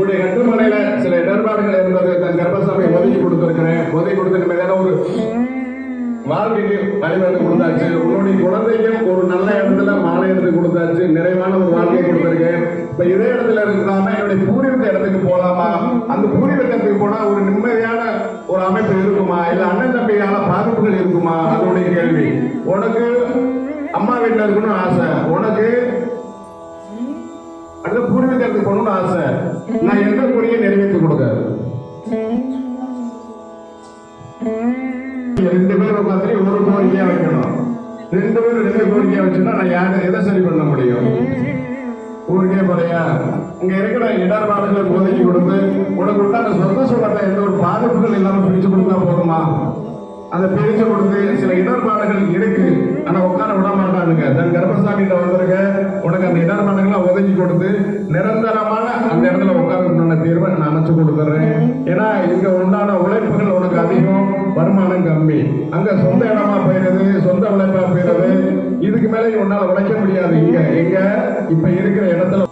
உங்களுடைய கட்டுமனையில சில இடர்பாடுகள் இருந்தது. தன் கர்ப்பசாமி ஒதுக்கி கொடுத்திருக்கிறேன். ஒதுக்கி கொடுத்த ஒரு வாழ்க்கைக்கு வழிவகுத்து கொடுத்தாச்சு. உங்களுடைய குழந்தைக்கும் ஒரு நல்ல இடத்துல மாலை எடுத்து கொடுத்தாச்சு. நிறைவான ஒரு வாழ்க்கையை கொடுத்திருக்கேன். இப்ப இதே இடத்துல இருக்காம என்னுடைய பூர்வீக இடத்துக்கு போலாமா? அந்த பூர்வீக இடத்துக்கு போனா ஒரு நிம்மதியான ஒரு அமைப்பு இருக்குமா? இல்ல அண்ணன் தம்பியான பாதிப்புகள் இருக்குமா? அதனுடைய கேள்வி. உனக்கு அம்மா வீட்டுல இருக்கணும்னு ஆசை, உனக்கு அடுத்த பூர்வீக இடத்துக்கு போகணும்னு ஆசை. நான் எந்த குறியை நிறைவேற்றி கொடுக்க? ரெண்டு பேர் உட்காந்து ஒரு கோரிக்கையா வைக்கணும். ரெண்டு பேரும் ரெண்டு கோரிக்கையா வச்சுன்னா நான் யாரு எதை சரி பண்ண முடியும்? ஊருக்கே போறையா? இங்க இருக்கிற இடர்பாடுகளை ஒதுக்கி கொடுத்து உனக்கு உண்டான சொந்த சுகத்தை எந்த ஒரு பாதிப்புகள் இல்லாம பிரிச்சு கொடுத்தா போதுமா? அதை பிரிச்சு கொடுத்து சில இடர்பாடுகள் இருக்கு, ஆனா உட்கார விட மாட்டானுங்க. தன் கர்ப்பசாமியில வந்திருக்க உனக்கு அந்த இடர்பாடுகளை ஒதுக்கி கொடுத்து நிரந்தரமான அந்த இடத்துல உட்கார்ந்து தீர்வை நான் அமைச்சு கொடுத்துறேன். ஏன்னா இங்க உண்டான உழைப்புகள் உனக்கு அதிகம், வருமானம் கம்மி. அங்க சொந்த இடமா போயிருது, சொந்த உழைப்பா போயிருது. இதுக்கு மேல உன்னால உழைக்க முடியாது. இங்க இப்ப இருக்கிற இடத்துல